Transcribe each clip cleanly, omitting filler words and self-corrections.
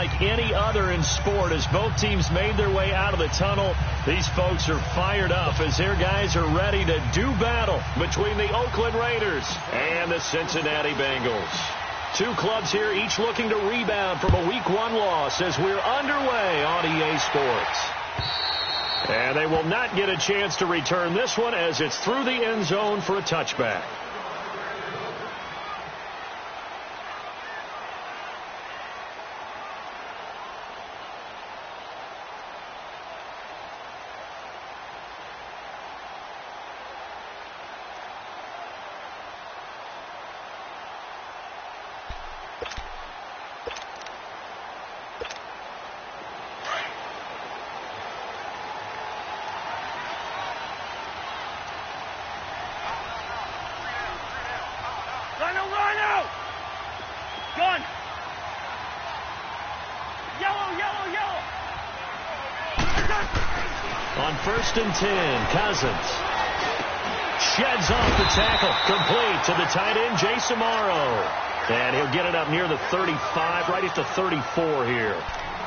unlike any other in sport. As both teams made their way out of the tunnel, these folks are fired up as their guys are ready to do battle between the Oakland Raiders and the Cincinnati Bengals. Two clubs here, each looking to rebound from a Week 1 loss as we're underway on EA Sports. And they will not get a chance to return this one as it's through the end zone for a touchback. On 1st and 10, Cousins sheds off the tackle, complete to the tight end, Jason Morrow. And he'll get it up near the 35, right at the 34 here.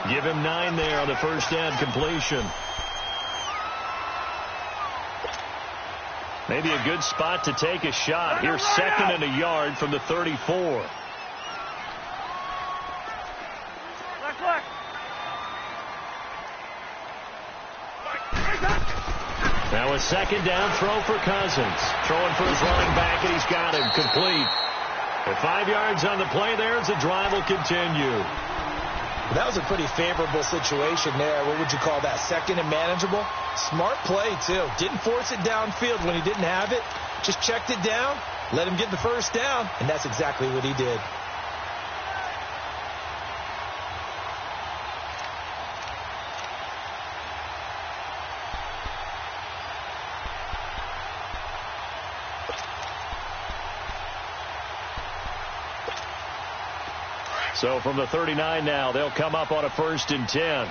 Give him 9 there on the first down completion. Maybe a good spot to take a shot. Here's 2nd and a yard from the 34. Now a 2nd down throw for Cousins. Throwing for his running back, and he's got him complete. At 5 yards on the play there as the drive will continue. That was a pretty favorable situation there. What would you call that? 2nd and manageable? Smart play, too. Didn't force it downfield when he didn't have it. Just checked it down, let him get the first down, and that's exactly what he did. So from the 39 now, they'll come up on a 1st and 10.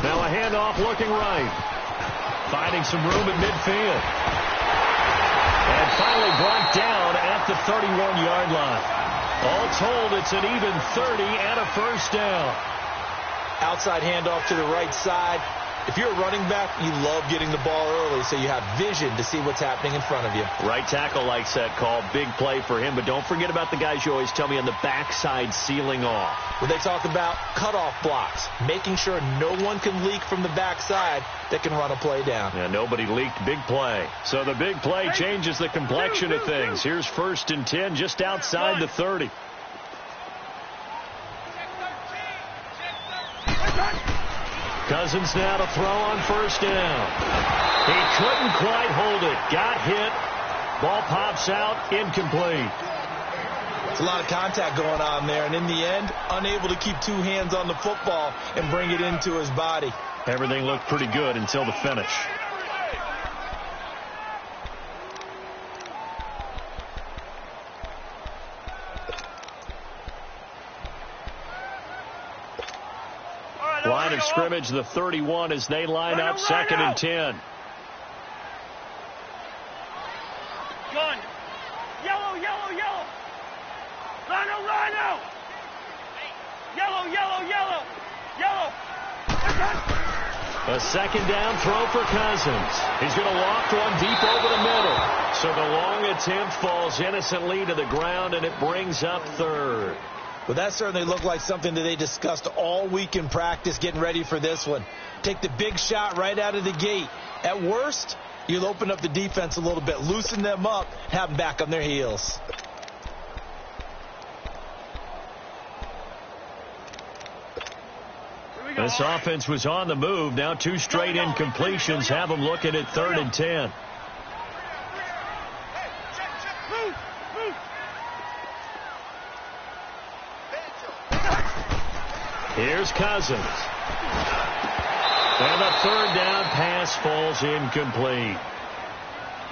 Now a handoff looking right. Finding some room at midfield. And finally brought down at the 31-yard line. All told, it's an even 30 and a first down. Outside handoff to the right side. If you're a running back, you love getting the ball early so you have vision to see what's happening in front of you. Right tackle likes that call. Big play for him. But don't forget about the guys you always tell me on the backside sealing off. When they talk about cutoff blocks, making sure no one can leak from the backside that can run a play down. Yeah, nobody leaked. Big play. So the big play changes the complexion of things. Here's 1st and 10 just outside the 30. Cousins now to throw on 1st down. He couldn't quite hold it. Got hit. Ball pops out. Incomplete. It's a lot of contact going on there, and in the end, unable to keep 2 hands on the football and bring it into his body. Everything looked pretty good until the finish. Line of scrimmage, the 31, as they line up 2nd and 10. Gun. Yellow, yellow, yellow. Rhino, rhino. Yellow, yellow, yellow. Yellow. A 2nd down throw for Cousins. He's going to loft one deep over the middle. So the long attempt falls innocently to the ground, and it brings up 3rd. Well, that certainly looked like something that they discussed all week in practice getting ready for this one. Take the big shot right out of the gate. At worst, you'll open up the defense a little bit, loosen them up, have them back on their heels. This offense was on the move. Now 2 straight incompletions have them looking at 3rd and 10. Here's Cousins. And the 3rd down pass falls incomplete.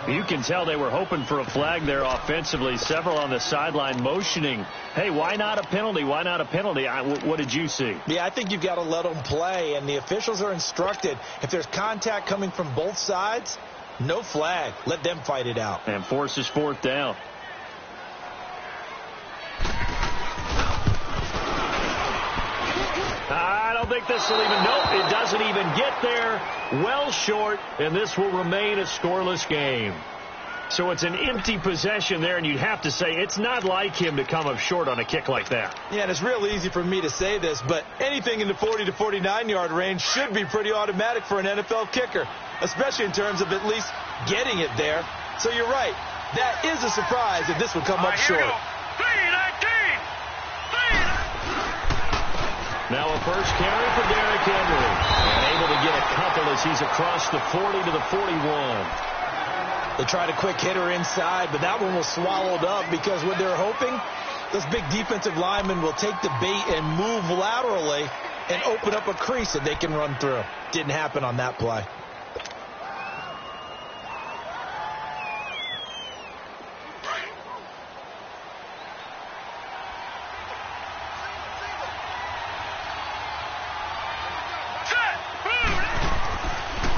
You can tell they were hoping for a flag there offensively. Several on the sideline motioning, hey, why not a penalty? Why not a penalty? What did you see? Yeah, I think you've got to let them play, and the officials are instructed if there's contact coming from both sides, No flag. Let them fight it out. And forces fourth down. I don't think this will even, nope, it doesn't even get there. Well short, and this will remain a scoreless game. So it's an empty possession there, and you'd have to say it's not like him to come up short on a kick like that. Yeah, and it's real easy for me to say this, but anything in the 40 to 49-yard range should be pretty automatic for an NFL kicker, especially in terms of at least getting it there. So you're right. That is a surprise if this would come up short. Now a first carry for Derrick Henry. And able to get a couple as he's across the 40 to the 41. They tried a quick hitter inside, but that one was swallowed up because what they're hoping, those big defensive linemen will take the bait and move laterally and open up a crease that they can run through. Didn't happen on that play.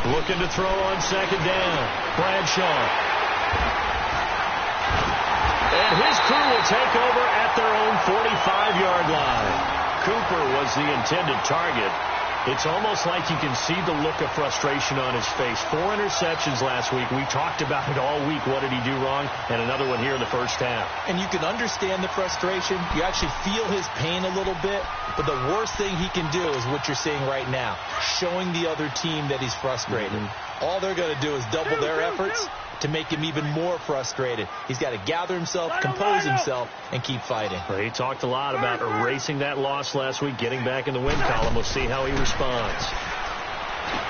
Looking to throw on second down. Bradshaw. And his crew will take over at their own 45-yard line. Cooper was the intended target. It's almost like you can see the look of frustration on his face. 4 interceptions last week. We talked about it all week. What did he do wrong? And another one here in the first half. And you can understand the frustration. You actually feel his pain a little bit. But the worst thing he can do is what you're seeing right now, showing the other team that he's frustrated. All they're going to do is double their efforts to make him even more frustrated. He's got to gather himself, compose himself, and keep fighting. Well, he talked a lot about erasing that loss last week, getting back in the win column. We'll see how he responds.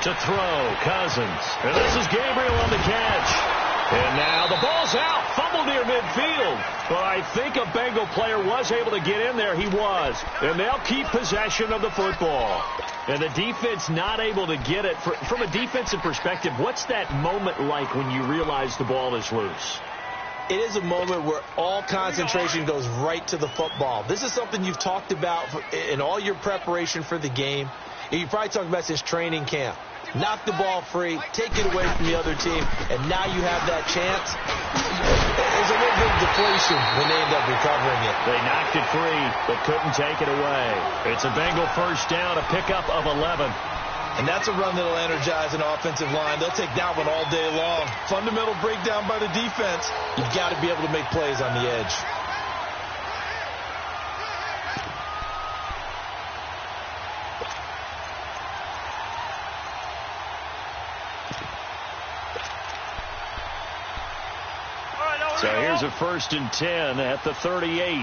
To throw, Cousins. And this is Gabriel on the catch. And now the ball's out. Fumble near midfield. But I think a Bengal player was able to get in there. He was. And they'll keep possession of the football. And the defense not able to get it. From a defensive perspective, what's that moment like when you realize the ball is loose? It is a moment where all concentration goes right to the football. This is something you've talked about in all your preparation for the game. You probably talked about since training camp. Knock the ball free, take it away from the other team, and now you have that chance. There's a little bit of deflation when they end up recovering it. They knocked it free, but couldn't take it away. It's a Bengal first down, a pickup of 11. And that's a run that'll energize an offensive line. They'll take that one all day long. Fundamental breakdown by the defense. You've got to be able to make plays on the edge. So here's a 1st and 10 at the 38. Rhino.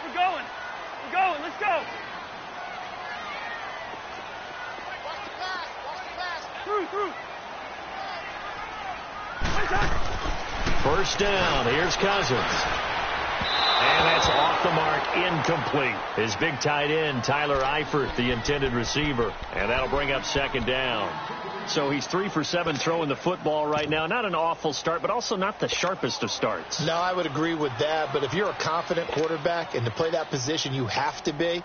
We're going. Let's go. Through. First down. Here's Cousins. And that's off the mark, incomplete. His big tight end, Tyler Eifert, the intended receiver. And that'll bring up second down. So he's 3 for 7 throwing the football right now. Not an awful start, but also not the sharpest of starts. No, I would agree with that. But if you're a confident quarterback and to play that position, you have to be.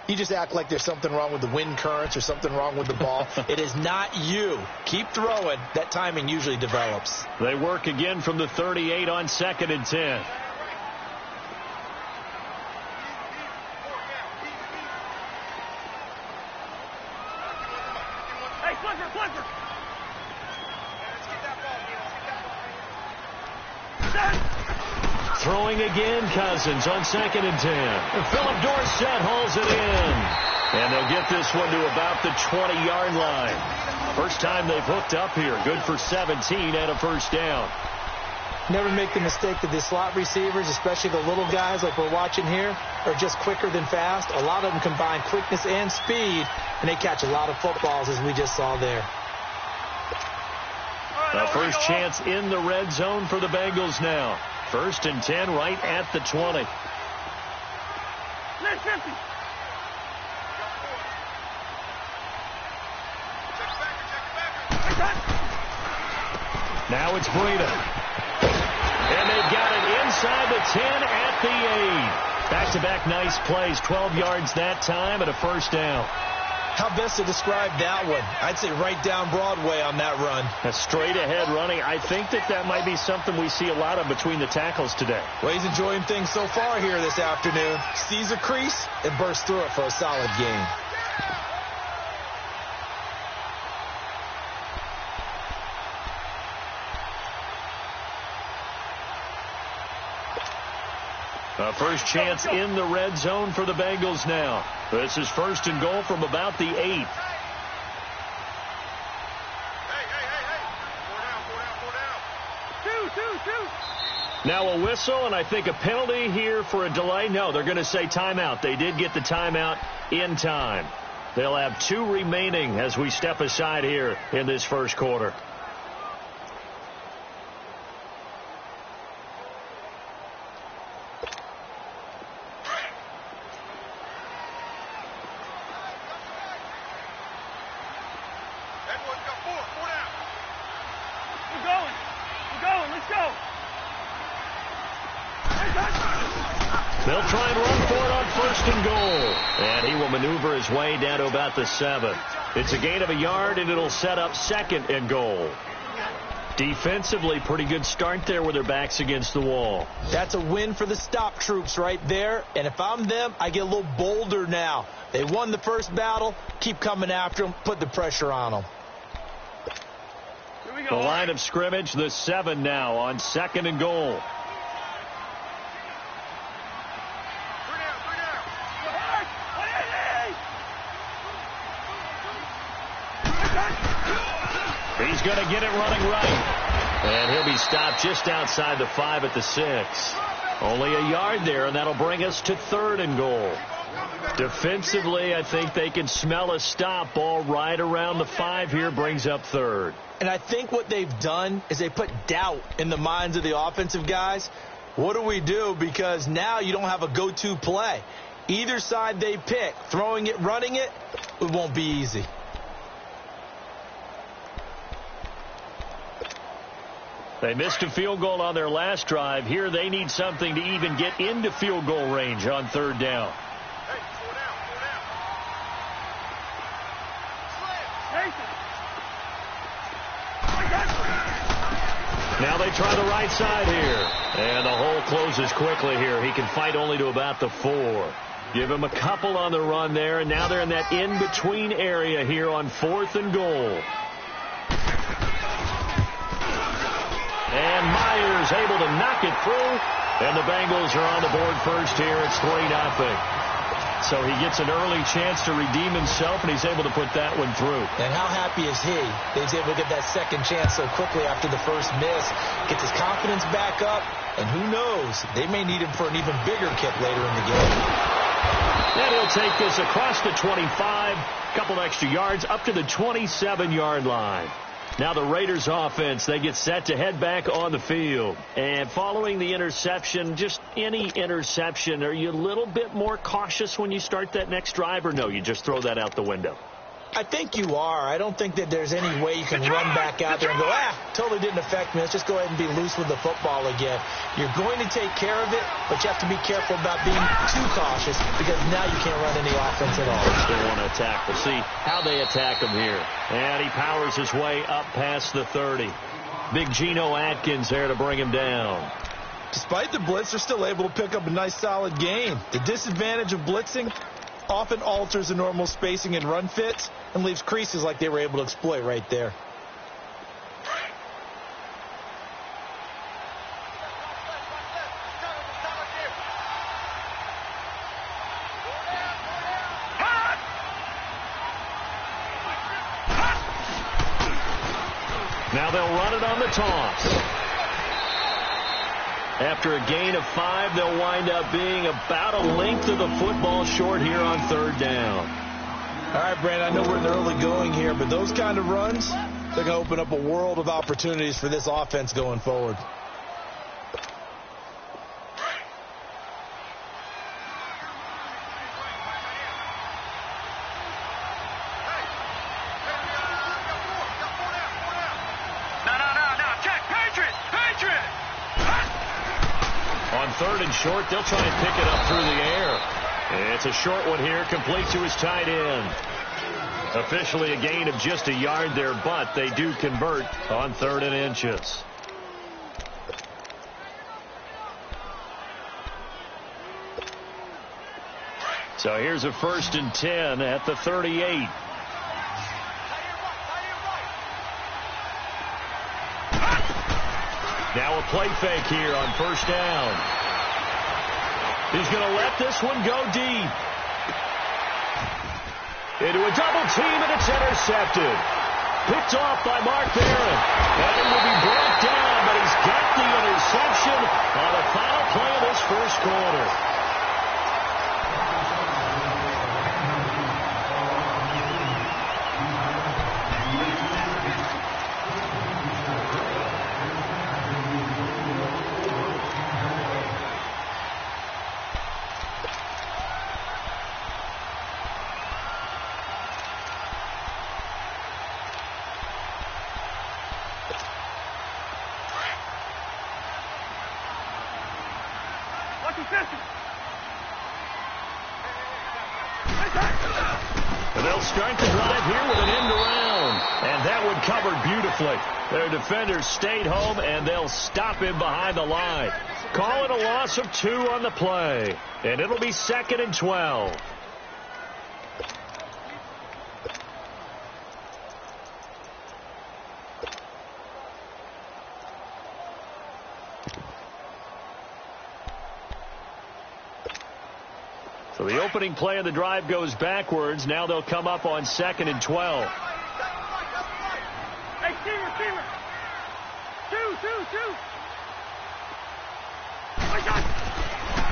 You just act like there's something wrong with the wind currents or something wrong with the ball. It is not you. Keep throwing. That timing usually develops. They work again from the 38 on 2nd and 10. Flipper. Throwing again, Cousins on 2nd and 10. Philip Dorsett hauls it in. And they'll get this one to about the 20-yard line. First time they've hooked up here. Good for 17 and a first down. Never make the mistake that the slot receivers, especially the little guys like we're watching here, are just quicker than fast. A lot of them combine quickness and speed, and they catch a lot of footballs, as we just saw there. The first chance in the red zone for the Bengals now. 1st and 10 right at the 20. Now it's Breida. And they've got it inside the 10 at the 8. Back-to-back nice plays. 12 yards that time and a first down. How best to describe that one? I'd say right down Broadway on that run. A straight ahead running. I think that might be something we see a lot of between the tackles today. Well, he's enjoying things so far here this afternoon. Sees a crease and bursts through it for a solid gain. A first chance in the red zone for the Bengals now. This is 1st and goal from about the 8. Hey. Two. Now a whistle, and I think a penalty here for a delay. No, they're going to say timeout. They did get the timeout in time. They'll have 2 remaining as we step aside here in this first quarter. They'll try and run for it on 1st and goal. And he will maneuver his way down to about the 7. It's a gain of a yard, and it'll set up 2nd and goal. Defensively, pretty good start there with their backs against the wall. That's a win for the stop troops right there. And if I'm them, I get a little bolder now. They won the first battle. Keep coming after them. Put the pressure on them. Here we The go. line of scrimmage, the 7 now on 2nd and goal. He's going to get it running right. And he'll be stopped just outside the 5 at the 6. Only a yard there, and that'll bring us to 3rd and goal. Defensively, I think they can smell a stop. Ball right around the 5 here brings up 3rd. And I think what they've done is they put doubt in the minds of the offensive guys. What do we do? Because now you don't have a go-to play. Either side they pick, throwing it, running it, it won't be easy. They missed a field goal on their last drive. Here they need something to even get into field goal range on 3rd down. Now they try the right side here. And the hole closes quickly here. He can fight only to about the 4. Give him a couple on the run there, and now they're in that in-between area here on 4th and goal. And Myers able to knock it through. And the Bengals are on the board first here. It's 3-0. So he gets an early chance to redeem himself, and he's able to put that one through. And how happy is he that he's able to get that second chance so quickly after the first miss, gets his confidence back up, and who knows, they may need him for an even bigger kick later in the game. And he'll take this across the 25, a couple extra yards, up to the 27-yard line. Now the Raiders offense, they get set to head back on the field. And following the interception, just any interception, are you a little bit more cautious when you start that next drive, or no, you just throw that out the window? I think you are. I don't think that there's any way you can run back out there and go, totally didn't affect me. Let's just go ahead and be loose with the football again. You're going to take care of it, but you have to be careful about being too cautious because now you can't run any offense at all. They want to attack. We'll see how they attack him here. And he powers his way up past the 30. Big Geno Atkins there to bring him down. Despite the blitz, they're still able to pick up a nice solid gain. The disadvantage of blitzing often alters the normal spacing and run fits and leaves creases like they were able to exploit right there. Now they'll run it on the toss. After a gain of 5, they'll wind up being about a length of the football short here on 3rd down. All right, Brandon, I know we're in the early going here, but those kind of runs, they're going to open up a world of opportunities for this offense going forward. On 3rd and short, they'll try and pick it up through the air. It's a short one here, complete to his tight end. Officially a gain of just a yard there, but they do convert on 3rd and inches. So here's a 1st and 10 at the 38. Now a play fake here on 1st down. He's going to let this one go deep. Into a double team, and it's intercepted. Picked off by Mark Barron. And it will be brought down, but he's got the interception on the final play of this first quarter. And they'll start the drive here with an end around. And that one covered beautifully. Their defenders stayed home, and they'll stop him behind the line. Call it a loss of 2 on the play. And it'll be 2nd and 12. So the opening play of the drive goes backwards. Now they'll come up on 2nd and 12. Hey, receiver. 2.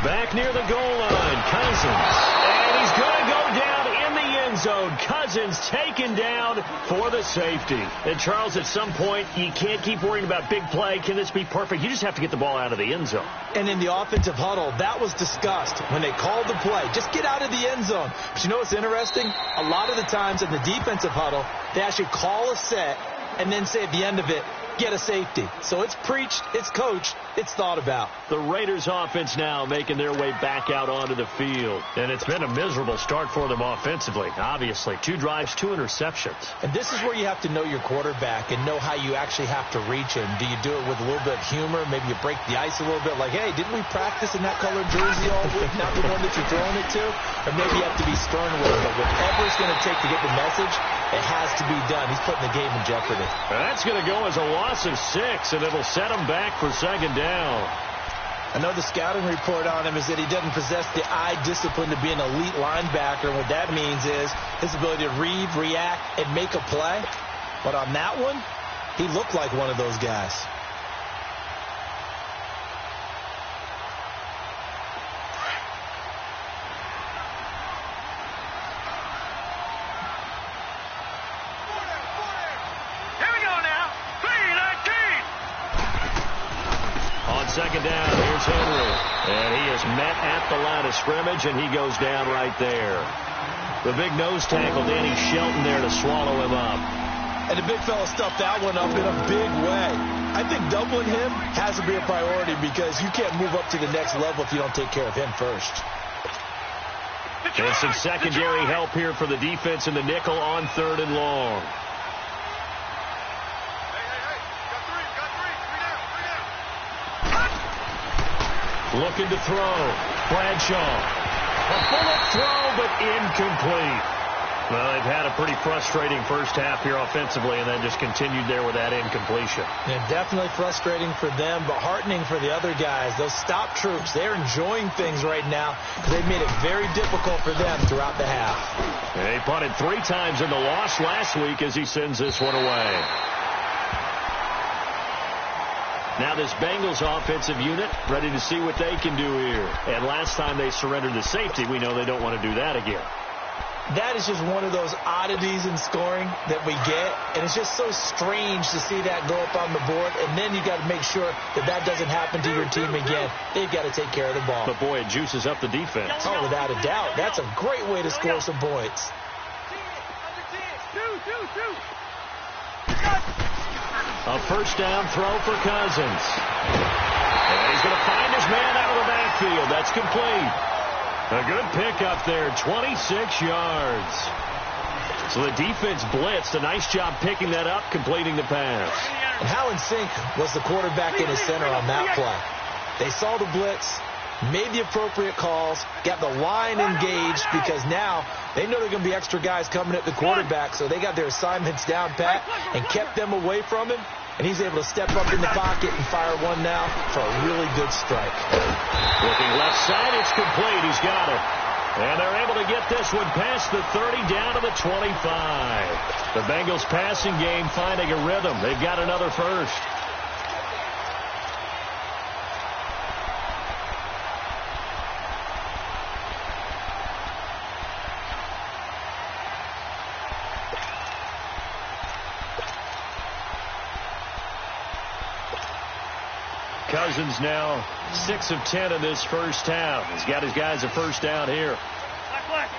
Back near the goal line, Cousins. And he's going to go down in the end zone. Cousins taken down for the safety. And Charles, at some point, you can't keep worrying about big play. Can this be perfect? You just have to get the ball out of the end zone. And in the offensive huddle, that was discussed when they called the play. Just get out of the end zone. But you know what's interesting? A lot of the times in the defensive huddle, they actually call a set and then say at the end of it, get a safety. So it's preached, it's coached, it's thought about. The Raiders offense now making their way back out onto the field. And it's been a miserable start for them offensively. Obviously, 2 drives, 2 interceptions. And this is where you have to know your quarterback and know how you actually have to reach him. Do you do it with a little bit of humor? Maybe you break the ice a little bit like, hey, didn't we practice in that colored jersey all week? Not the one that you're throwing it to? Or maybe you have to be stern with it. But whatever it's going to take to get the message, it has to be done. He's putting the game in jeopardy. And that's going to go as a loss of 6, and it'll set him back for 2nd down. I know the scouting report on him is that he doesn't possess the eye discipline to be an elite linebacker. And what that means is his ability to read, react, and make a play. But on that one, he looked like one of those guys. Second down, here's Henry. And he is met at the line of scrimmage, and he goes down right there. The big nose tackle, Danny Shelton, there to swallow him up. And the big fella stuffed that one up in a big way. I think doubling him has to be a priority because you can't move up to the next level if you don't take care of him first. And some secondary help here for the defense in the nickel on 3rd and long. Looking to throw. Bradshaw. A bullet throw, but incomplete. Well, they've had a pretty frustrating first half here offensively, and then just continued there with that incompletion. Yeah, definitely frustrating for them, but heartening for the other guys. Those stop troops, they're enjoying things right now because they've made it very difficult for them throughout the half. They punted 3 times in the loss last week as he sends this one away. Now this Bengals offensive unit ready to see what they can do here. And last time they surrendered the safety, we know they don't want to do that again. That is just one of those oddities in scoring that we get. And it's just so strange to see that go up on the board. And then you got to make sure that that doesn't happen to your team again. They've got to take care of the ball. But boy, it juices up the defense. Oh, without a doubt. That's a great way to score some points. A first down throw for Cousins. And he's going to find his man out of the backfield. That's complete. A good pickup there, 26 yards. So the defense blitzed. A nice job picking that up, completing the pass. And how in sync was the quarterback in his center on that play? They saw the blitz, made the appropriate calls, got the line engaged because now they know they're going to be extra guys coming at the quarterback, so they got their assignments down pat and kept them away from him, and he's able to step up in the pocket and fire one now for a really good strike. Looking left side, it's complete. He's got it. And they're able to get this one past the 30 down to the 25. The Bengals passing game finding a rhythm. They've got another first. Cousins now 6 of 10 in this first half. He's got his guys a first down here. Black,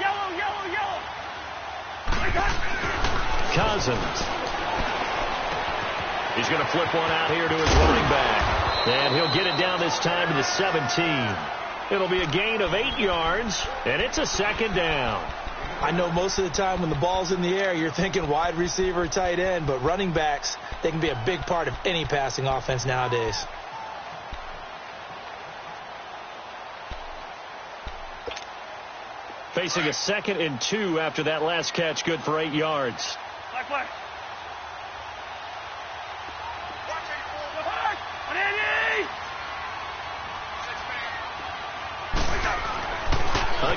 yellow, yellow, yellow. Cousins. He's going to flip one out here to his running back. And he'll get it down this time to the 17. It'll be a gain of 8 yards, and it's a second down. I know most of the time when the ball's in the air, you're thinking wide receiver, tight end, but running backs, they can be a big part of any passing offense nowadays. Facing a 2nd and 2 after that last catch, good for 8 yards. Black.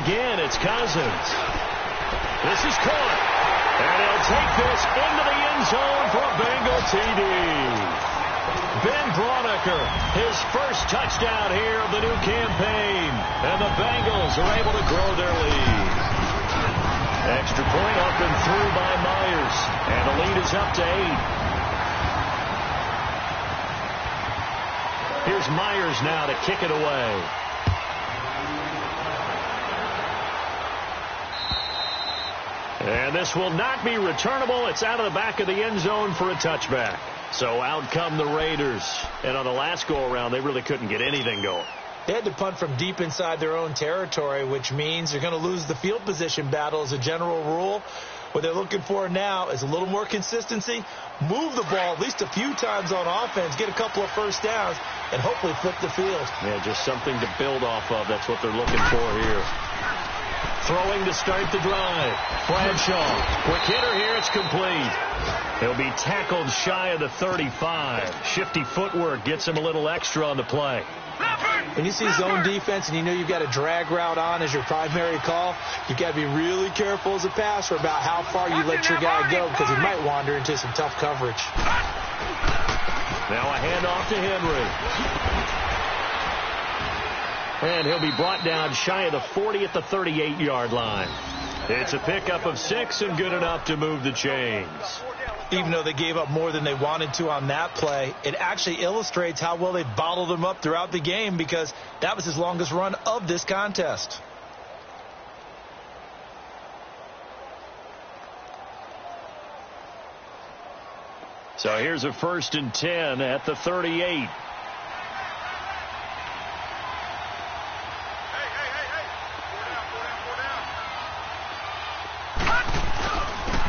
Again, it's Cousins. This is caught. And he'll take this into the end zone for a Bengal TD. Ben Braunecker, his first touchdown here of the new campaign. And the Bengals are able to grow their lead. Extra point up and through by Myers. And the lead is up to 8. Here's Myers now to kick it away. And this will not be returnable. It's out of the back of the end zone for a touchback. So out come the Raiders. And on the last go-around, they really couldn't get anything going. They had to punt from deep inside their own territory, which means they're going to lose the field position battle as a general rule. What they're looking for now is a little more consistency, move the ball at least a few times on offense, get a couple of first downs, and hopefully flip the field. Yeah, just something to build off of. That's what they're looking for here. Throwing to start the drive. Bradshaw. Quick hitter here. It's complete. He'll be tackled shy of the 35. Shifty footwork gets him a little extra on the play. When you see zone defense and you know you've got a drag route on as your primary call, you've got to be really careful as a passer about how far you let your guy go because he might wander into some tough coverage. Now a handoff to Henry. And he'll be brought down shy of the 40 at the 38-yard line. It's a pickup of 6 and good enough to move the chains. Even though they gave up more than they wanted to on that play, it actually illustrates how well they bottled them up throughout the game because that was his longest run of this contest. So here's a 1st and 10 at the 38.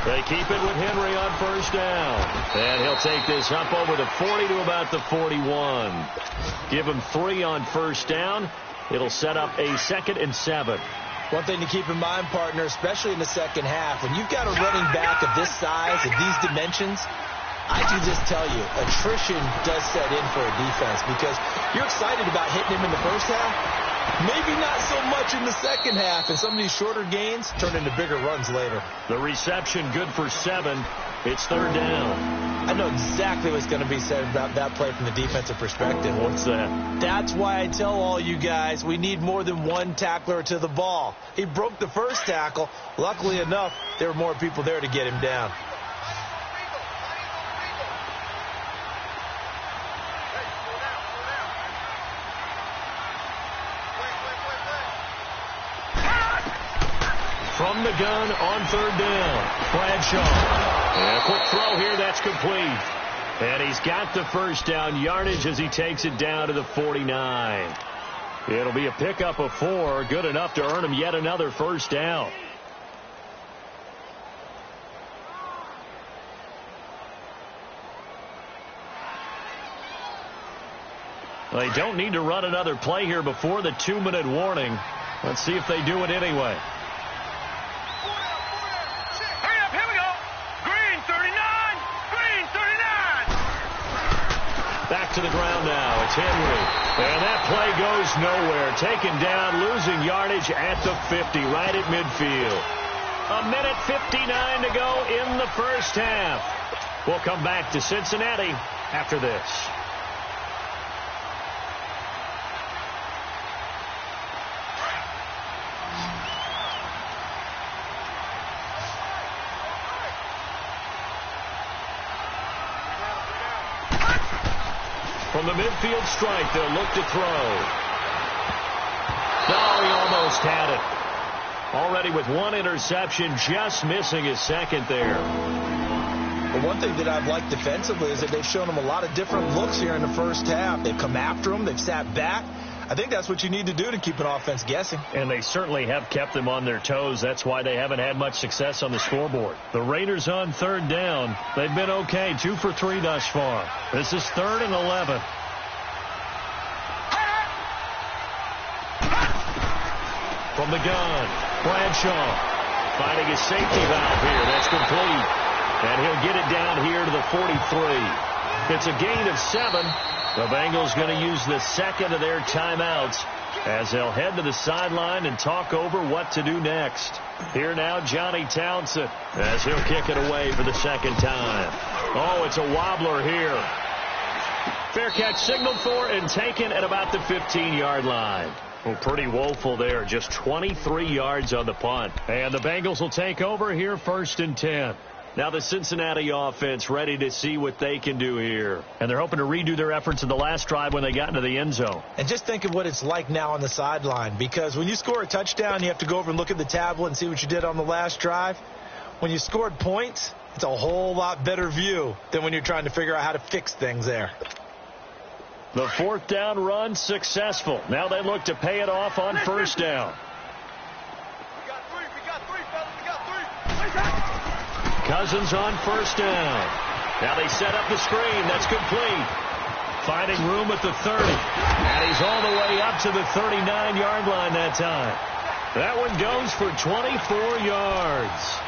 They keep it with Henry on first down. And he'll take this up over the 40 to about the 41. Give him 3 on first down. It'll set up a 2nd and 7. One thing to keep in mind, partner, especially in the second half, when you've got a running back of this size, of these dimensions, I can just tell you, attrition does set in for a defense because you're excited about hitting him in the first half. Maybe not so much in the second half, and some of these shorter gains turn into bigger runs later. The reception good for 7. It's 3rd down. I know exactly what's going to be said about that play from the defensive perspective. What's that? That's why I tell all you guys we need more than one tackler to the ball. He broke the first tackle. Luckily enough, there were more people there to get him down. From the gun on 3rd down. Bradshaw. And a quick throw here. That's complete. And he's got the first down yardage as he takes it down to the 49. It'll be a pickup of 4. Good enough to earn him yet another first down. They don't need to run another play here before the 2-minute warning. Let's see if they do it anyway. Hurry up, here we go. Green 39, green 39. Back to the ground now. It's Henry. And that play goes nowhere. Taken down, losing yardage at the 50, right at midfield. 1:59 to go in the first half. We'll come back to Cincinnati after this. From the midfield strike, they'll look to throw. No, he almost had it. Already with one interception, just missing his second there. Well, one thing that I've liked defensively is that they've shown him a lot of different looks here in the first half. They've come after him. They've sat back. I think that's what you need to do to keep an offense guessing. And they certainly have kept them on their toes. That's why they haven't had much success on the scoreboard. The Raiders on third down. They've been okay, 2 for 3 thus far. This is 3rd and 11. From the gun, Bradshaw finding his safety valve here. That's complete. And he'll get it down here to the 43. It's a gain of 7. The Bengals going to use the second of their timeouts as they'll head to the sideline and talk over what to do next. Here now, Johnny Townsend, as he'll kick it away for the second time. Oh, it's a wobbler here. Fair catch signaled for and taken at about the 15-yard line. Well, pretty woeful there. Just 23 yards on the punt. And the Bengals will take over here 1st and 10. Now the Cincinnati offense ready to see what they can do here. And they're hoping to redo their efforts in the last drive when they got into the end zone. And just think of what it's like now on the sideline, because when you score a touchdown, you have to go over and look at the tablet and see what you did on the last drive. When you scored points, it's a whole lot better view than when you're trying to figure out how to fix things there. The 4th down run successful. Now they look to pay it off on 1st down. We got three, fellas. We got 3. Cousins on 1st down. Now they set up the screen. That's complete. Finding room at the 30. And he's all the way up to the 39-yard line that time. That one goes for 24 yards.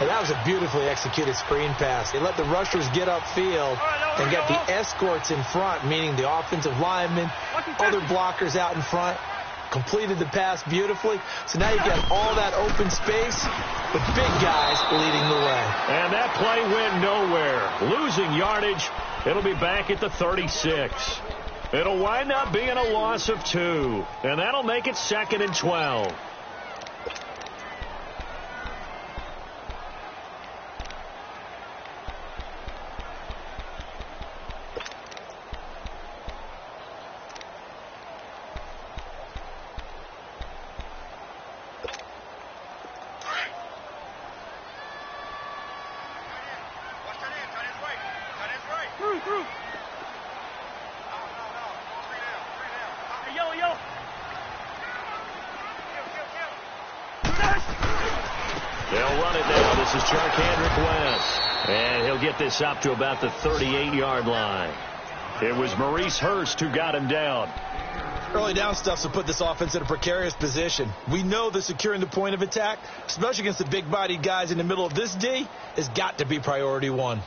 And that was a beautifully executed screen pass. They let the rushers get upfield and get the escorts in front, meaning the offensive linemen, other blockers out in front. Completed the pass beautifully. So now you got all that open space with big guys leading the way. And that play went nowhere. Losing yardage. It'll be back at the 36. It'll wind up being a loss of 2. And that'll make it 2nd and 12. They'll run it now. This is Charkandrick West. And he'll get this up to about the 38-yard line. It was Maurice Hurst who got him down. Early down stuff to put this offense in a precarious position. We know that securing the point of attack, especially against the big-bodied guys in the middle of this D, has got to be priority 1.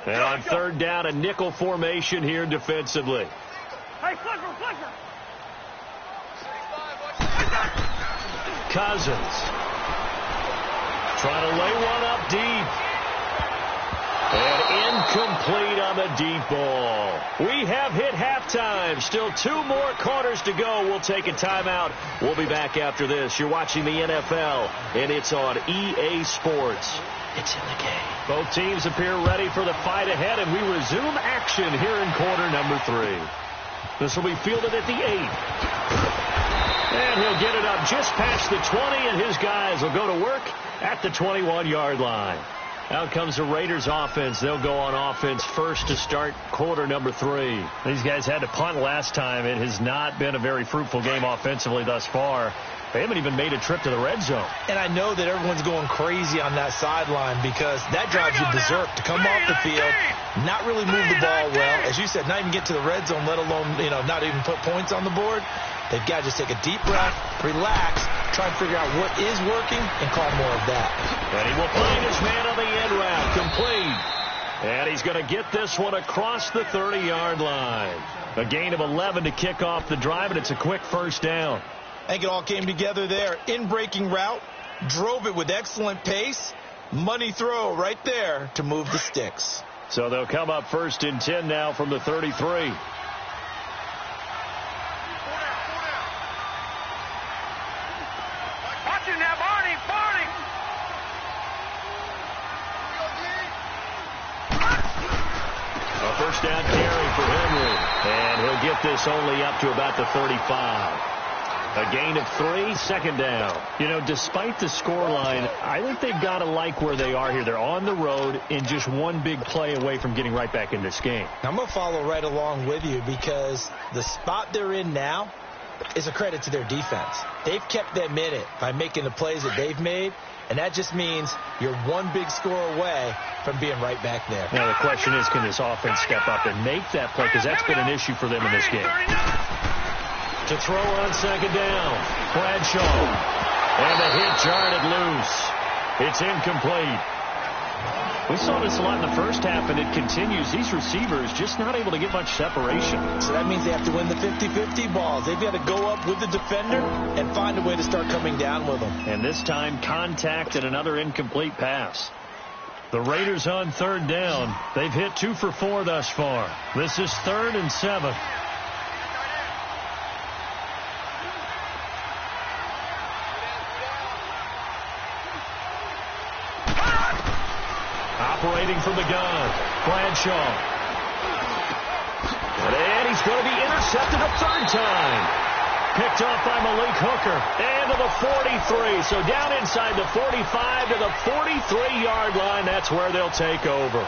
And on 3rd down, a nickel formation here defensively. Hey, Clifford. Cousins trying to lay one up deep. And incomplete on the deep ball. We have hit halftime. Still 2 more quarters to go. We'll take a timeout. We'll be back after this. You're watching the NFL, and it's on EA Sports. It's in the game. Both teams appear ready for the fight ahead, and we resume action here in quarter number 3. This will be fielded at the 8. And he'll get it up just past the 20, and his guys will go to work at the 21-yard line. Out comes the Raiders offense. They'll go on offense first to start quarter number 3. These guys had to punt last time. It has not been a very fruitful game offensively thus far. They haven't even made a trip to the red zone. And I know that everyone's going crazy on that sideline because that drives you berserk to come off the field, not really move the ball well. As you said, not even get to the red zone, let alone, not even put points on the board. They've got to just take a deep breath, relax, try and figure out what is working, and call more of that. And he will find his man on the end route, complete. And he's going to get this one across the 30-yard line. A gain of 11 to kick off the drive, and it's a quick first down. I think it all came together there. In-breaking route, drove it with excellent pace. Money throw right there to move the sticks. So they'll come up 1st and 10 now from the 33. First down carry for Henry. And he'll get this only up to about the 35. A gain of 3, second down. Despite the scoreline, I think they've got to like where they are here. They're on the road and just one big play away from getting right back in this game. I'm going to follow right along with you because the spot they're in now is a credit to their defense. They've kept them in it by making the plays that they've made, and that just means you're one big score away from being right back there. Now, the question is, can this offense step up and make that play? Because that's been an issue for them in this game. To throw on second down, Bradshaw. And the hit jarred it loose. It's incomplete. We saw this a lot in the first half, and it continues. These receivers just not able to get much separation. So that means they have to win the 50-50 balls. They've got to go up with the defender and find a way to start coming down with them. And this time, contact and another incomplete pass. The Raiders on 3rd down. They've hit 2 for 4 thus far. This is 3rd and 7. Operating from the gun, Bradshaw. And he's going to be intercepted a 3rd time. Picked off by Malik Hooker. And to the 43. So down inside the 45 to the 43-yard line. That's where they'll take over.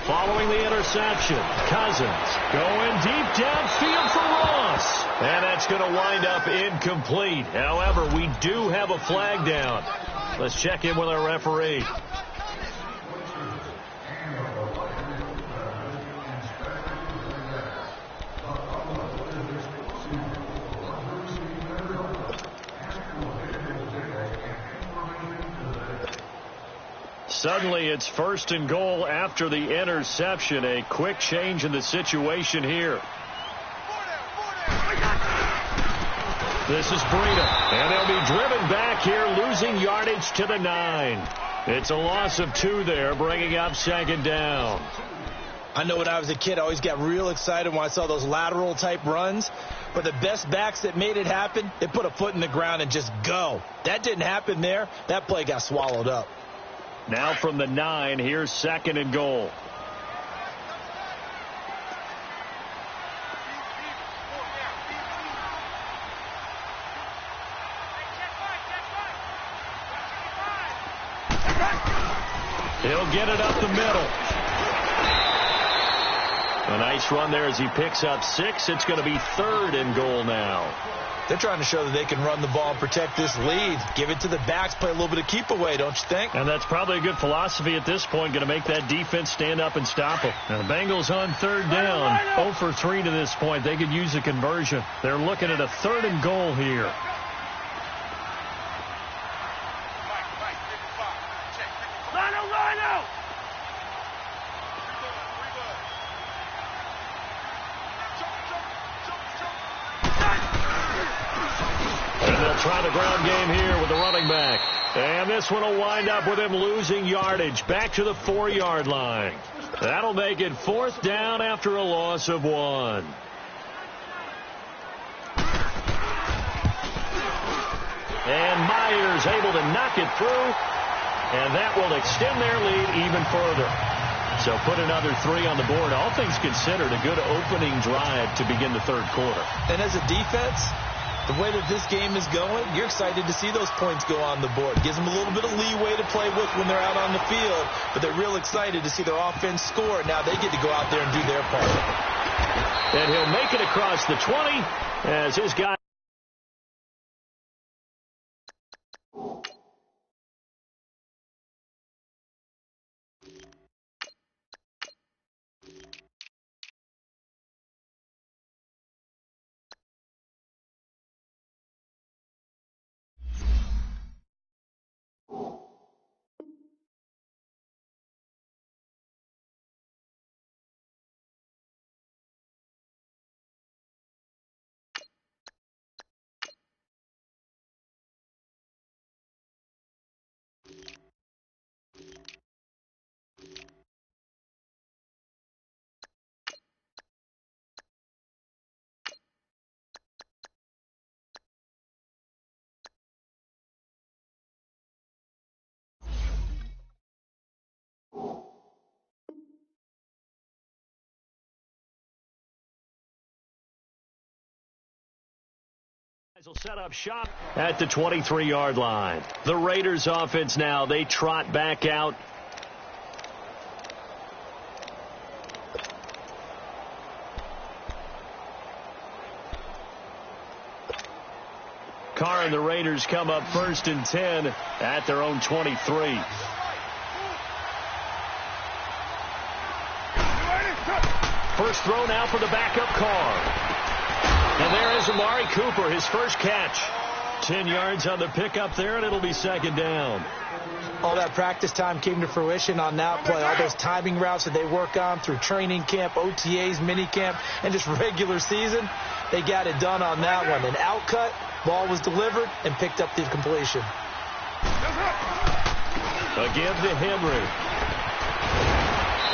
Following the interception, Cousins going deep downfield for Ross. And that's going to wind up incomplete. However, we do have a flag down. Let's check in with our referee. Suddenly, it's 1st and goal after the interception. A quick change in the situation here. This is Breida, and they'll be driven back here, losing yardage to the 9. It's a loss of 2 there, bringing up 2nd down. I know when I was a kid, I always got real excited when I saw those lateral-type runs. But the best backs that made it happen, they put a foot in the ground and just go. That didn't happen there. That play got swallowed up. Now from the 9, here's 2nd and goal. He'll get it up the middle. A nice run there as he picks up 6. It's going to be 3rd and goal now. They're trying to show that they can run the ball and protect this lead. Give it to the backs, play a little bit of keep away, don't you think? And that's probably a good philosophy at this point, going to make that defense stand up and stop them. Now the Bengals on 3rd down, 0 for 3 to this point. They could use a conversion. They're looking at a 3rd and goal here. Try the ground game here with the running back. And this one will wind up with him losing yardage back to the 4-yard line. That'll make it 4th down after a loss of 1. And Myers able to knock it through, and that will extend their lead even further. So put another 3 on the board. All things considered, a good opening drive to begin the third quarter. And as a defense, the way that this game is going, you're excited to see those points go on the board. Gives them a little bit of leeway to play with when they're out on the field, but they're real excited to see their offense score. Now they get to go out there and do their part. And he'll make it across the 20 as his guy. Will set up shop at the 23-yard line. The Raiders offense now, they trot back out. Carr and the Raiders come up 1st and 10 at their own 23. First throw now for the backup Carr. And there is Amari Cooper, his first catch. 10 yards on the pickup there, and it'll be 2nd down. All that practice time came to fruition on that play. All those timing routes that they work on through training camp, OTAs, mini camp, and just regular season, they got it done on that one. An out cut, ball was delivered, and picked up the completion. Again to Henry.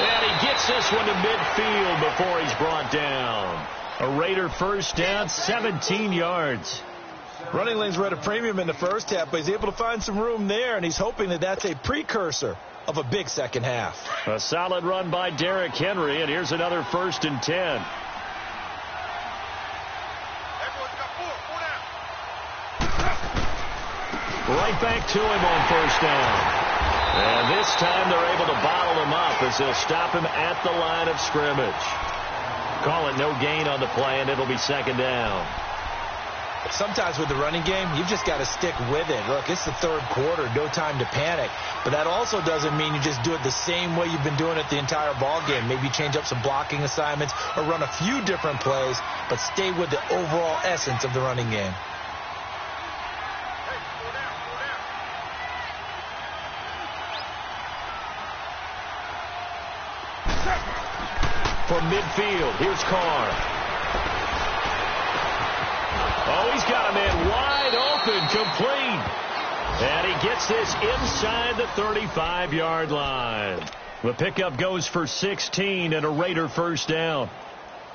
And he gets this one to midfield before he's brought down. A Raider first down, 17 yards. Running lanes were at a premium in the first half, but he's able to find some room there, and he's hoping that that's a precursor of a big second half. A solid run by Derrick Henry, and here's another 1st and 10. Right back to him on 1st down. And this time they're able to bottle him up as they'll stop him at the line of scrimmage. Call it no gain on the play, and it'll be 2nd down. Sometimes with the running game, you've just got to stick with it. Look, it's the third quarter, no time to panic. But that also doesn't mean you just do it the same way you've been doing it the entire ball game. Maybe change up some blocking assignments or run a few different plays, but stay with the overall essence of the running game. From midfield, here's Carr. Oh, he's got a man wide open, complete. And he gets this inside the 35-yard line. The pickup goes for 16 and a Raider first down.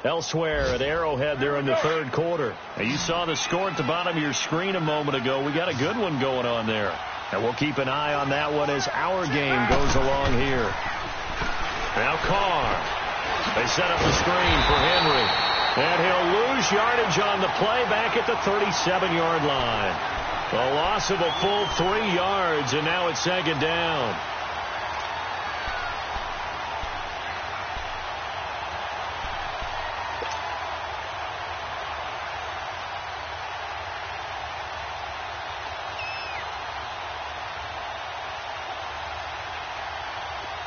Elsewhere at Arrowhead there in the third quarter. Now, you saw the score at the bottom of your screen a moment ago. We got a good one going on there. And we'll keep an eye on that one as our game goes along here. Now Carr. They set up the screen for Henry. And he'll lose yardage on the play back at the 37-yard line. A loss of a full 3 yards, and now it's 2nd down.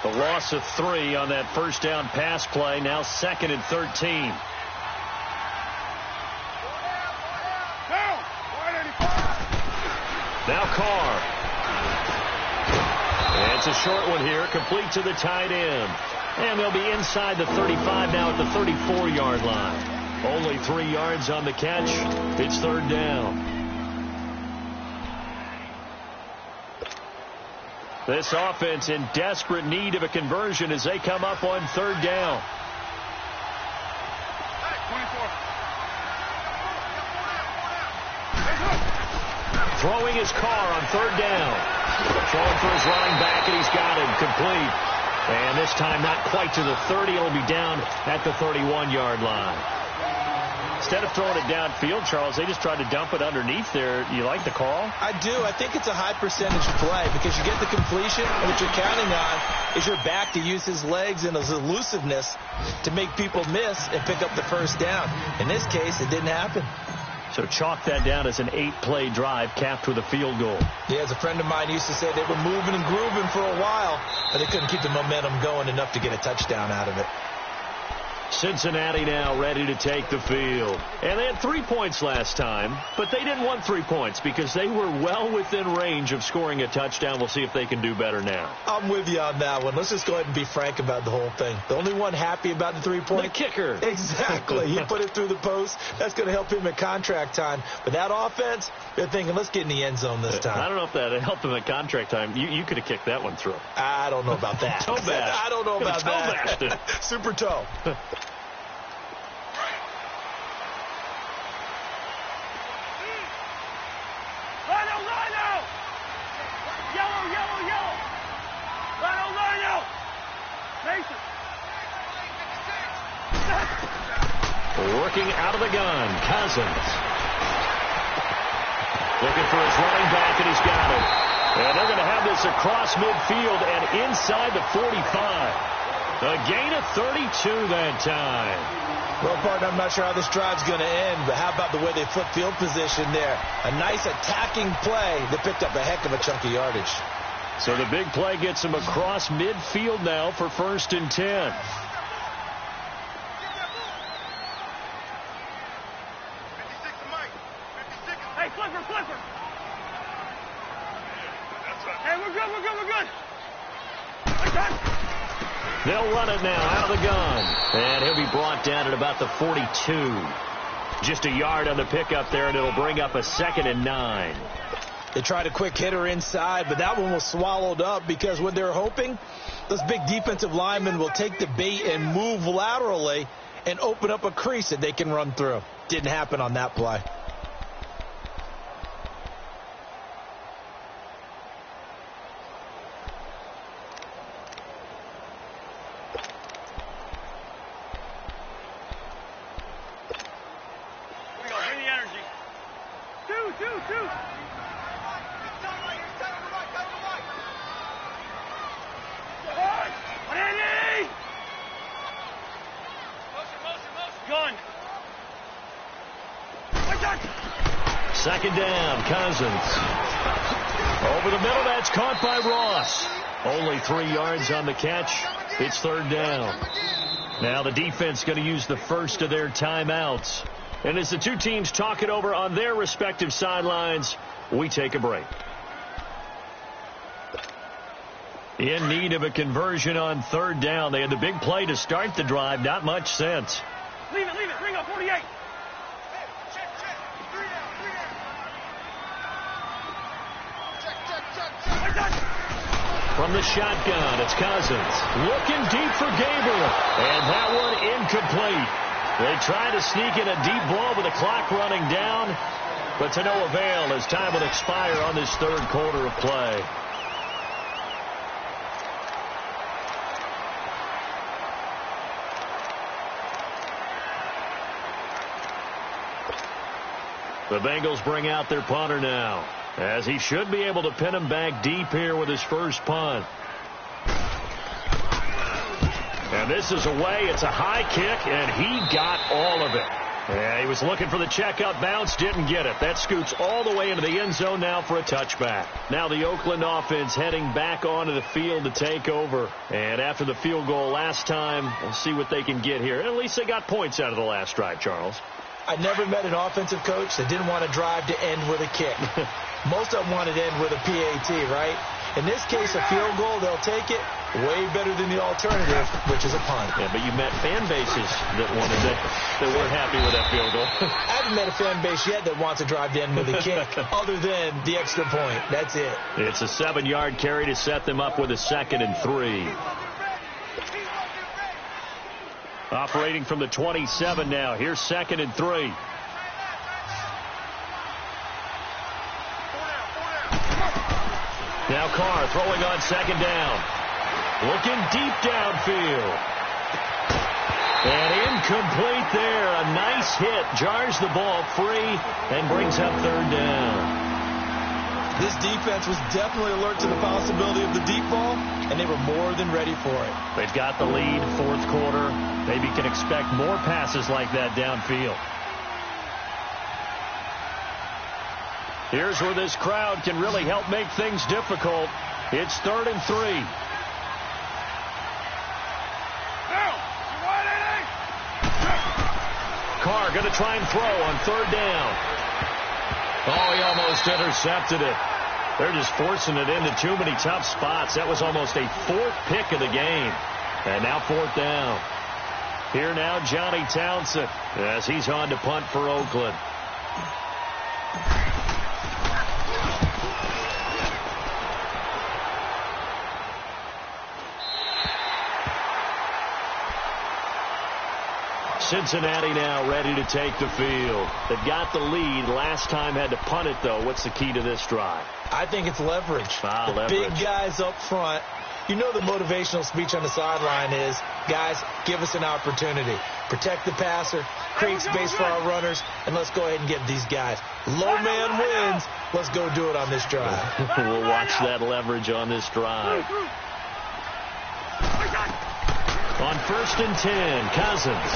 The loss of 3 on that first down pass play. Now 2nd and 13. Now Carr. And it's a short one here, complete to the tight end. And they'll be inside the 35 now at the 34-yard line. Only 3 yards on the catch. It's 3rd down. This offense in desperate need of a conversion as they come up on 3rd down. throwing his car on third down. Throwing for his running back, and he's got him complete. And this time not quite to the 30. It'll be down at the 31-yard line. Instead of throwing it downfield, Charles, they just tried to dump it underneath there. You like the call? I do. I think it's a high percentage play because you get the completion, and what you're counting on is your back to use his legs and his elusiveness to make people miss and pick up the first down. In this case, it didn't happen. So chalk that down as an 8-play drive capped with a field goal. Yeah, as a friend of mine used to say, they were moving and grooving for a while, but they couldn't keep the momentum going enough to get a touchdown out of it. Cincinnati now ready to take the field. And they had 3 points last time, but they didn't want 3 points because they were well within range of scoring a touchdown. We'll see if they can do better now. I'm with you on that one. Let's just go ahead and be frank about the whole thing. The only one happy about the 3-point? The kicker. Exactly. He put it through the post. That's going to help him at contract time. But that offense, they're thinking, let's get in the end zone this time. I don't know if that helped him at contract time. You could have kicked that one through. I don't know about that. Toe bash. I don't know about toe that. Bashed. Super toe. Working out of the gun, Cousins. Looking for his running back, and he's got it. And they're going to have this across midfield and inside the 45. A gain of 32 that time. Well, partner, I'm not sure how this drive's going to end, but how about the way they flip field position there? A nice attacking play that picked up a heck of a chunk of yardage. So the big play gets him across midfield now for 1st and 10. Flipper. Hey, we're good. They'll run it now out of the gun. And he'll be brought down at about the 42. Just a yard on the pickup there, and it'll bring up a 2nd and 9. They tried a quick hitter inside, but that one was swallowed up because what they're hoping, those big defensive linemen will take the bait and move laterally and open up a crease that they can run through. Didn't happen on that play. Second down, Cousins. Over the middle, that's caught by Ross. Only 3 yards on the catch. It's 3rd down. Now the defense going to use the first of their timeouts. And as the two teams talk it over on their respective sidelines, we take a break. In need of a conversion on 3rd down. They had the big play to start the drive. Not much sense. Leave it. Bring up 48. From the shotgun, it's Cousins. Looking deep for Gabriel. And that one incomplete. They try to sneak in a deep ball with the clock running down, but to no avail as time will expire on this 3rd quarter of play. The Bengals bring out their punter now, as he should be able to pin him back deep here with his first punt. And this is away. It's a high kick, and he got all of it. Yeah, he was looking for the checkup bounce, didn't get it. That scoots all the way into the end zone now for a touchback. Now the Oakland offense heading back onto the field to take over. And after the field goal last time, we'll see what they can get here. At least they got points out of the last drive, Charles. I never met an offensive coach that didn't want to drive to end with a kick. Most of them wanted to end with a PAT, right? In this case, a field goal, they'll take it. Way better than the alternative, which is a punt. Yeah, but you met fan bases that wanted that weren't happy with that field goal. I haven't met a fan base yet that wants to drive to end with a kick, other than the extra point. That's it. It's a 7-yard carry to set them up with a 2nd and 3. Operating from the 27 now. Here's 2nd and 3. Now Carr throwing on second down. Looking deep downfield. And incomplete there. A nice hit. Jars the ball free and brings up third down. This defense was definitely alert to the possibility of the deep ball, and they were more than ready for it. They've got the lead, fourth quarter. Maybe can expect more passes like that downfield. Here's where this crowd can really help make things difficult. It's 3rd and 3. Carr going to try and throw on third down. Oh, he almost intercepted it. They're just forcing it into too many tough spots. That was almost a 4th pick of the game. And now 4th down. Here now, Johnny Townsend, as he's on to punt for Oakland. Cincinnati now ready to take the field. They've got the lead. Last time had to punt it, though. What's the key to this drive? I think it's leverage. Leverage. Big guys up front. You know the motivational speech on the sideline is, guys, give us an opportunity. Protect the passer, create space for our runners, and let's go ahead and get these guys. Low man wins. Let's go do it on this drive. We'll watch that leverage on this drive. On 1st and 10, Cousins.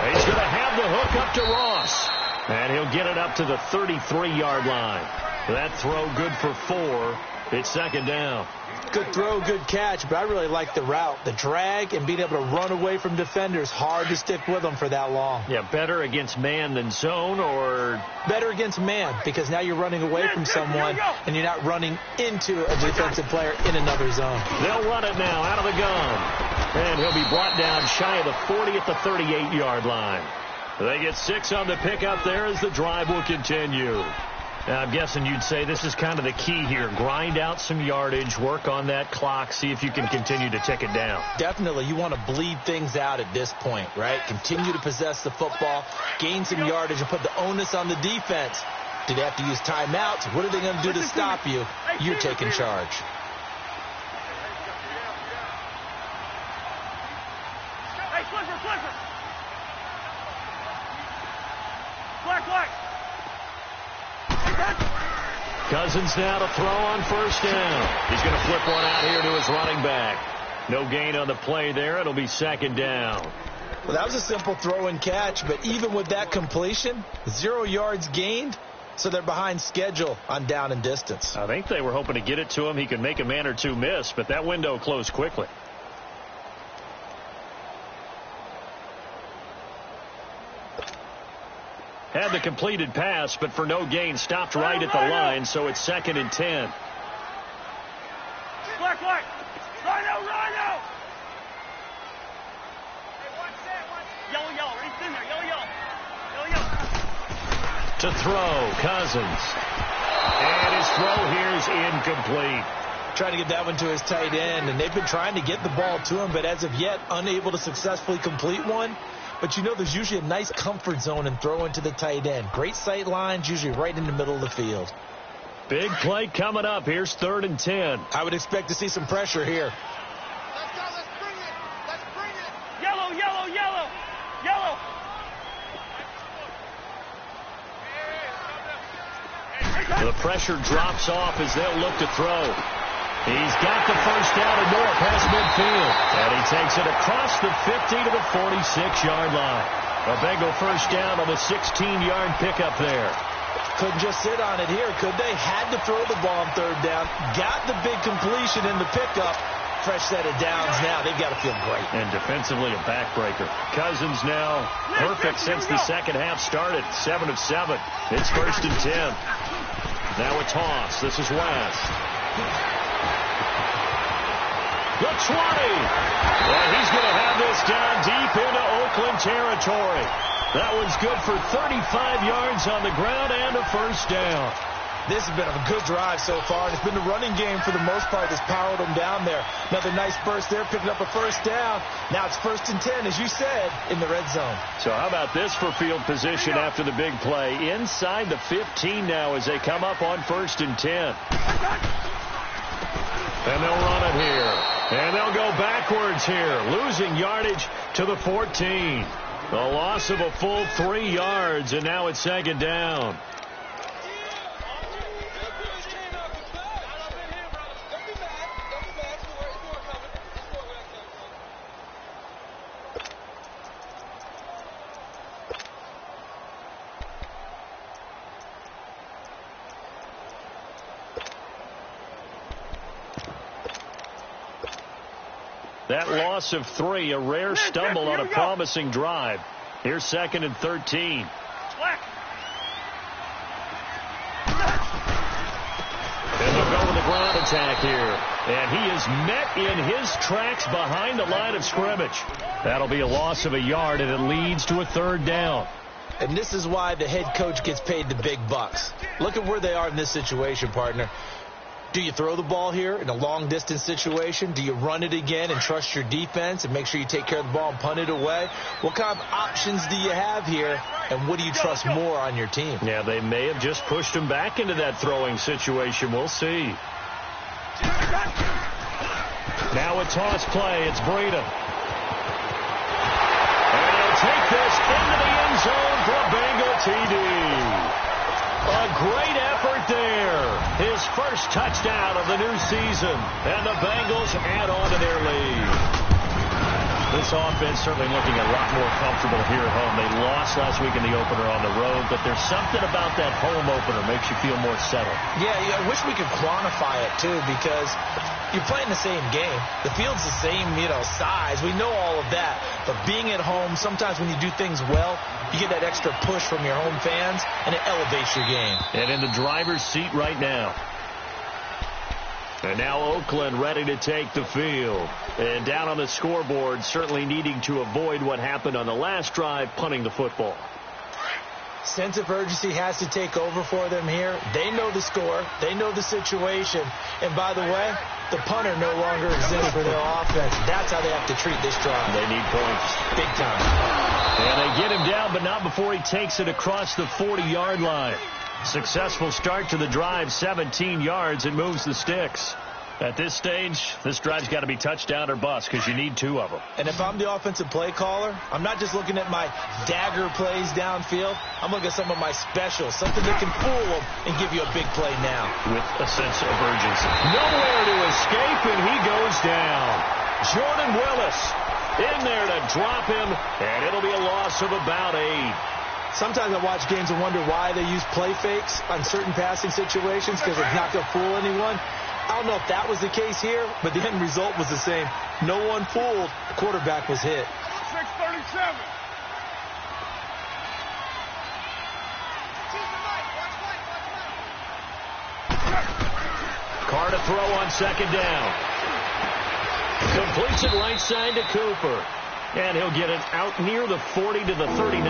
He's going to have the hook up to Ross. And he'll get it up to the 33-yard line. That throw good for 4. It's 2nd down. Good throw, good catch, but I really like the route. The drag and being able to run away from defenders. Hard to stick with them for that long. Yeah, better against man than zone, or? Better against man, because now you're running away from someone and you're not running into a defensive player in another zone. They'll run it now out of the gun. And he'll be brought down shy of the 40 at the 38-yard line. They get 6 on the pickup there as the drive will continue. Now, I'm guessing you'd say this is kind of the key here. Grind out some yardage, work on that clock, see if you can continue to tick it down. Definitely. You want to bleed things out at this point, right? Continue to possess the football, gain some yardage, and put the onus on the defense. Do they have to use timeouts? What are they going to do to stop you? You're taking charge. Cousins now to throw on 1st down. He's going to flip one out here to his running back. No gain on the play there. It'll be 2nd down. Well, that was a simple throw and catch, but even with that completion, 0 yards gained, so they're behind schedule on down and distance. I think they were hoping to get it to him. He could make a man or two miss, but that window closed quickly. Had the completed pass, but for no gain, stopped right at the line, so it's 2nd and 10. Black light. Rhino. Yellow. Right in there. Yellow. To throw, Cousins. And his throw here is incomplete. Trying to get that one to his tight end, and they've been trying to get the ball to him, but as of yet, unable to successfully complete one. But you know there's usually a nice comfort zone in throwing to the tight end. Great sight lines, usually right in the middle of the field. Big play coming up. Here's 3rd and 10. I would expect to see some pressure here. Let's go. Let's bring it. Yellow. The pressure drops off as they'll look to throw. He's got the 1st down and more past midfield. And he takes it across the 50 to the 46-yard line. A Bengal 1st down on the 16-yard pickup there. Couldn't just sit on it here, could they? Had to throw the ball on 3rd down. Got the big completion in the pickup. Fresh set of downs now. They've got to feel great. And defensively a backbreaker. Cousins now perfect since the second half started. 7 of 7. It's 1st and 10. Now a toss. This is West. The 20. Well, he's going to have this down deep into Oakland territory. That one's good for 35 yards on the ground and a 1st down. This has been a good drive so far, and it's been the running game for the most part that's powered them down there. Another nice burst there, picking up a 1st down. Now it's 1st and 10, as you said, in the red zone. So how about this for field position after the big play? Inside the 15 now as they come up on 1st and 10. And they'll run it here. And they'll go backwards here, losing yardage to the 14. A loss of a full 3 yards, and now it's second down. That loss of 3, a rare stumble on a promising drive. Here's 2nd and 13. And they'll go with the ground attack here. And he is met in his tracks behind the line of scrimmage. That'll be a loss of a yard, and it leads to a 3rd down. And this is why the head coach gets paid the big bucks. Look at where they are in this situation, partner. Do you throw the ball here in a long-distance situation? Do you run it again and trust your defense and make sure you take care of the ball and punt it away? What kind of options do you have here, and what do you trust more on your team? Yeah, they may have just pushed him back into that throwing situation. We'll see. Now a toss play. It's Breida. And he'll take this into the end zone for a Bengal TD. A great effort there. His first touchdown of the new season. And the Bengals add on to their lead. This offense certainly looking a lot more comfortable here at home. They lost last week in the opener on the road, but there's something about that home opener makes you feel more settled. Yeah, I wish we could quantify it, too, because you're playing the same game. The field's the same, size. We know all of that. But being at home, sometimes when you do things well, you get that extra push from your home fans, and it elevates your game. And in the driver's seat right now. And now Oakland ready to take the field. And down on the scoreboard, certainly needing to avoid what happened on the last drive, punting the football. Sense of urgency has to take over for them here. They know the score. They know the situation. And by the way, the punter no longer exists for their offense. That's how they have to treat this drive. They need points. Big time. And they get him down, but not before he takes it across the 40-yard line. Successful start to the drive, 17 yards, and moves the sticks. At this stage, this drive's got to be touchdown or bust because you need 2 of them. And if I'm the offensive play caller, I'm not just looking at my dagger plays downfield. I'm looking at some of my specials, something that can fool them and give you a big play now. With a sense of urgency. Nowhere to escape, and he goes down. Jordan Willis in there to drop him, and it'll be a loss of about 8. Sometimes I watch games and wonder why they use play fakes on certain passing situations because it's not going to fool anyone. I don't know if that was the case here, but the end result was the same. No one fooled. The quarterback was hit. 637. Carr to throw on 2nd down. Completes it right side to Cooper. And he'll get it out near the 40 to the 39.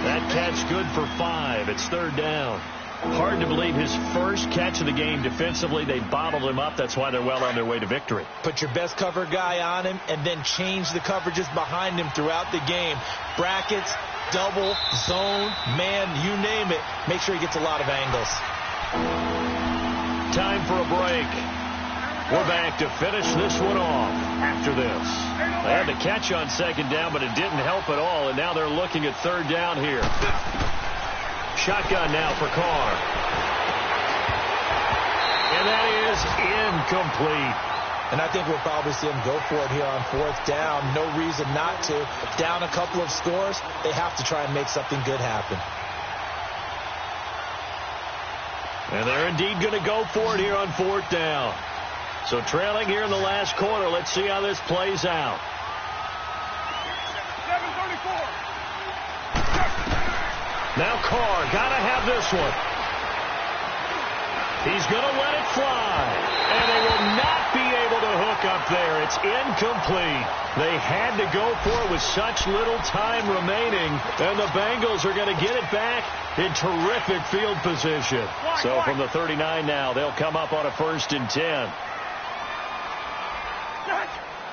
That catch good for 5. It's 3rd down. Hard to believe his first catch of the game defensively. They bottled him up. That's why they're well on their way to victory. Put your best cover guy on him and then change the coverages behind him throughout the game. Brackets, double, zone, man, you name it. Make sure he gets a lot of angles. Time for a break. We're back to finish this one off after this. They had the catch on 2nd down, but it didn't help at all, and now they're looking at 3rd down here. Shotgun now for Carr. And that is incomplete. And I think we'll probably see him go for it here on 4th down. No reason not to. Down a couple of scores, they have to try and make something good happen. And they're indeed going to go for it here on 4th down. So trailing here in the last quarter. Let's see how this plays out. 734. Now Carr, got to have this one. He's going to let it fly. And they will not be able to hook up there. It's incomplete. They had to go for it with such little time remaining. And the Bengals are going to get it back in terrific field position. So from the 39 now, they'll come up on a 1st and 10.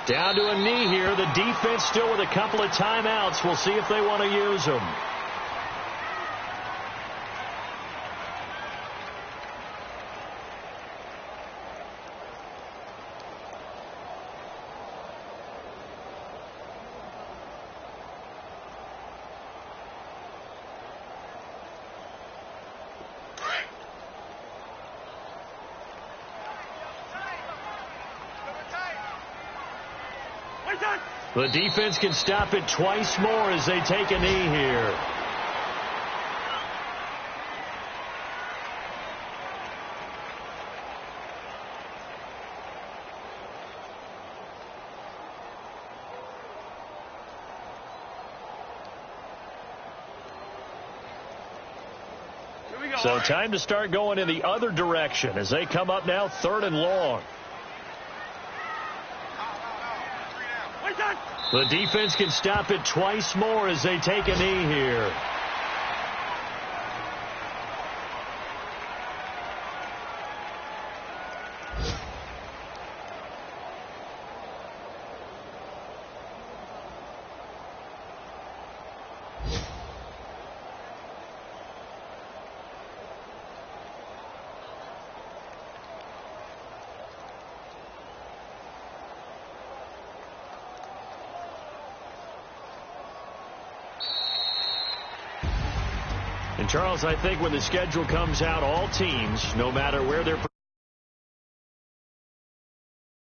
Down to a knee here. The defense still with a couple of timeouts. We'll see if they want to use them. The defense can stop it twice more as they take a knee here. So time to start going in the other direction as they come up now 3rd and long. The defense can stop it twice more as they take a knee here. And Charles, I think when the schedule comes out, all teams, no matter where they're